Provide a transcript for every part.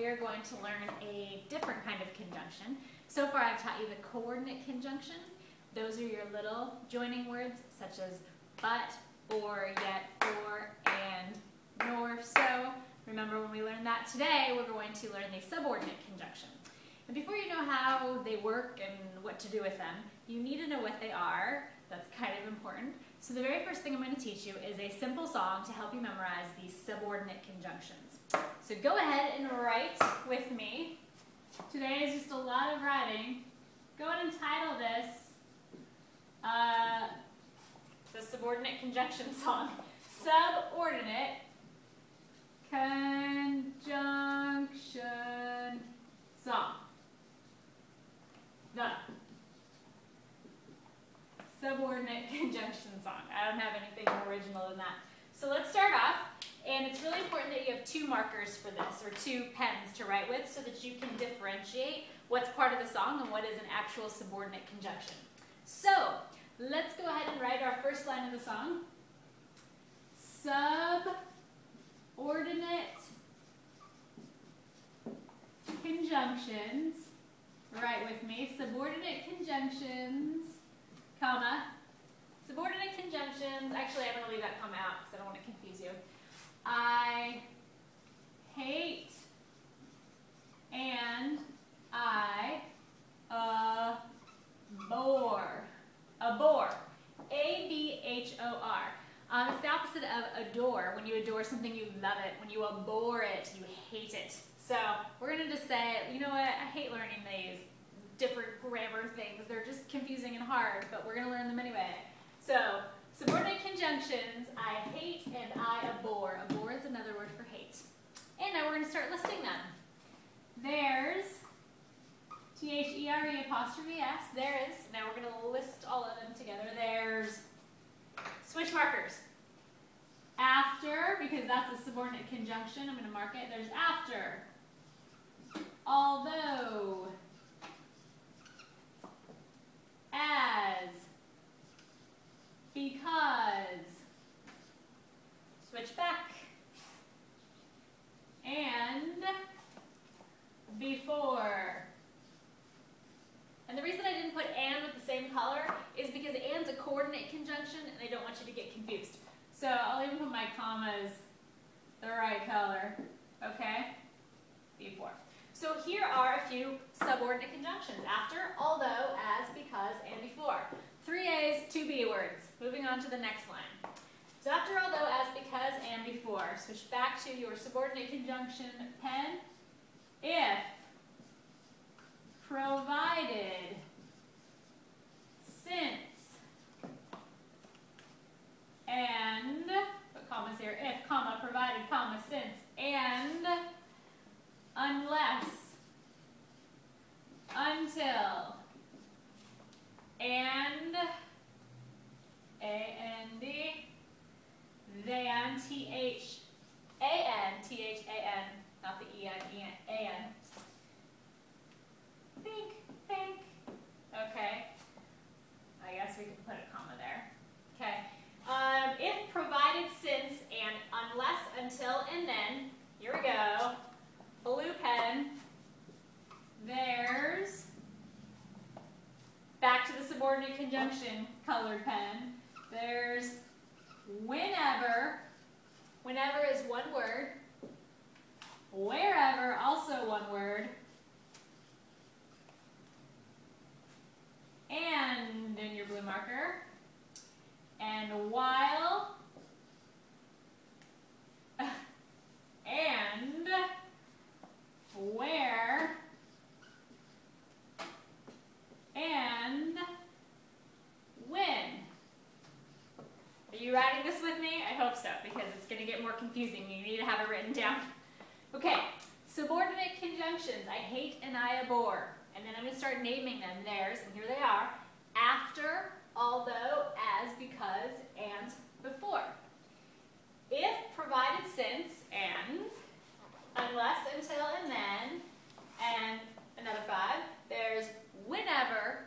we are going to learn a different kind of conjunction. So far I've taught you the coordinate conjunction. Those are your little joining words such as but, or, yet, for, and, nor, so. Remember when we learned that today, we're going to learn the subordinate conjunction. And before you know how they work and what to do with them, you need to know what they are. That's kind of important. So the very first thing I'm going to teach you is a simple song to help you memorize these subordinate conjunctions. So go ahead and write with me. Today is just a lot of writing. Go ahead and title this the subordinate conjunction song. Subordinate conjunction song. Done. Subordinate conjunction song. I don't have anything more original than that. So let's start off, and it's really important that you have two markers for this, or two pens to write with, so that you can differentiate what's part of the song and what is an actual subordinate conjunction. So let's go ahead and write our first line of the song. Subordinate conjunctions. Write with me. Subordinate conjunctions, comma. Subordinate conjunctions. Actually, I'm going to leave that comma out because I don't want to confuse you. I hate and I abhor. Abhor. A-B-H-O-R. It's the opposite of adore. When you adore something, you love it. When you abhor it, you hate it. So we're going to just say, you know what, I hate learning these different grammar things. They're just confusing and hard, but we're going to learn them anyway. So subordinate conjunctions, I hate and I abhor. Abhor is another word for hate. And now we're going to start listing them. There's T-H-E-R-E apostrophe S. There is. Now we're going to list all of them together. There's switch markers. After, because that's a subordinate conjunction, I'm going to mark it. There's after. Although. As. Because. Switch back. And. Before. And the reason I didn't put and with the same color is because and's a coordinate conjunction and I don't want you to get confused. So I'll even put my commas the right color, okay? Before. So here are a few subordinate conjunctions. After, although, as, because, and before. 3 A's, 2 B words. Moving on to the next line. So after, although, as, because, and before. Switch back to your subordinate conjunction pen. If, provided, since, and, put commas here, if, comma, provided, comma, since, and, unless, until, and, A-N-D, then, T-H-A-N, T-H-A-N, not the E-N, E-N, A-N. Think, think. Okay. I guess we could put a comma there. Okay. If, provided, since, and unless, until, and then. Here we go. Blue pen. There's. Back to the subordinate conjunction, colored pen. There's whenever. Whenever is one word. Wherever, also one word. And in your blue marker. And while. And where. And when. Are you writing this with me? I hope so, because it's going to get more confusing. You need to have it written down. Okay, subordinate conjunctions. I hate and I abhor. And then I'm going to start naming them. There's, and here they are. After, although, as, because, and before. If, provided, since, and, unless, until, and then, and another 5. There's whenever,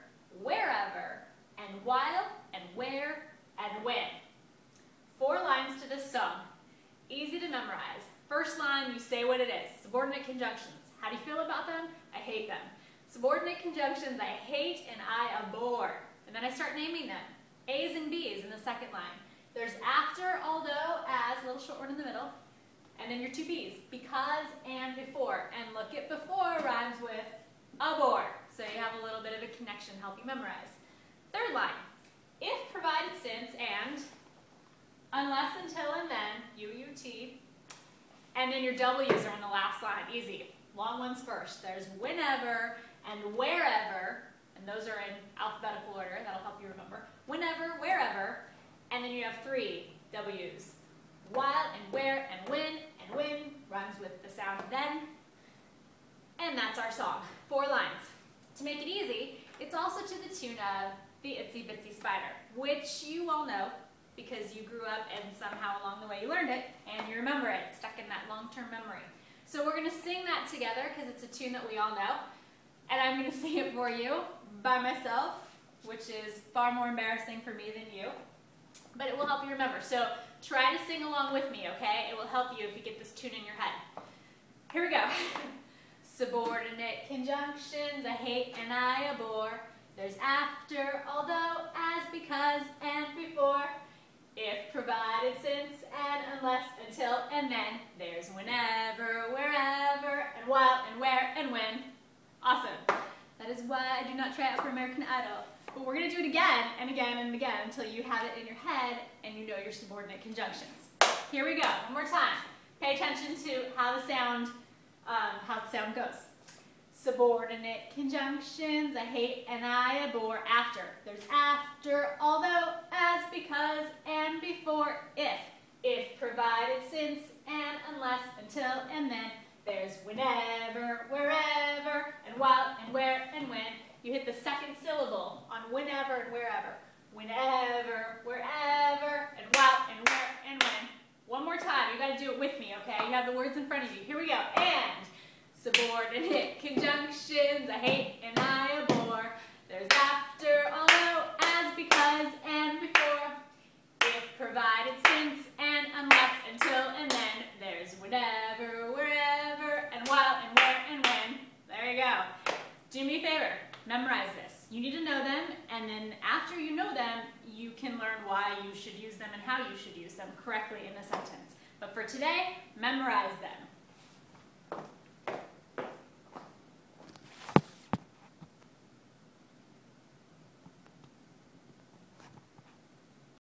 wherever, and while, and where, and when. 4 lines to this song. Easy to memorize. First line, you say what it is. Subordinate conjunctions. How do you feel about them? I hate them. Subordinate conjunctions, I hate and I abhor. And then I start naming them. A's and B's in the second line. There's after, although, as, a little short one in the middle. And then your two B's, because and before. And look at before rhymes with abhor. So you have a little bit of a connection, help you memorize. Third line, if, provided, since, and, unless, until, and then, U-U-T. And then your W's are in the last line, easy. Long ones first. There's whenever and wherever, and those are in alphabetical order, that'll help you remember. Whenever, wherever, and then you have three W's. While and where and when rhymes with the sound then. And that's our song. 4 lines. To make it easy, it's also to the tune of the Itsy Bitsy Spider, which you all know because you grew up and somehow along the way you learned it and you remember it. It's stuck in that long-term memory. So we're going to sing that together because it's a tune that we all know. And I'm going to sing it for you by myself, which is far more embarrassing for me than you. But it will help you remember. So try to sing along with me, okay? It will help you if you get this tune in your head. Here we go. Subordinate conjunctions, I hate and I abhor. There's after, although, as, because, and before. If, provided, since, and, unless, until, and then. There's whenever, wherever, and while, and where, and when. Awesome. That is why I do not try out for American Idol. But we're going to do it again and again and again until you have it in your head and you know your subordinate conjunctions. Here we go. One more time. Pay attention to how the sound goes. Subordinate conjunctions, I hate and I abhor. After. There's after, although, as, because, and before, if. If, provided, since, and, unless, until, and then. There's whenever, wherever, and while, and where, and when. You hit the second syllable on whenever and wherever. Whenever, wherever, and while, and where, and when. One more time. You got to do it with me, okay? You have the words in front of you. Here we go. And subordinate conjunctions, I hate and I abhor. There's after, although, as, because, and before. If, provided, since, and, unless, until, and then. There's whenever, wherever, and while, and where, and when. There you go. Do me a favor. Memorize this. You need to know them, and then after you know them, you can learn why you should use them and how you should use them correctly in a sentence. But for today, memorize them.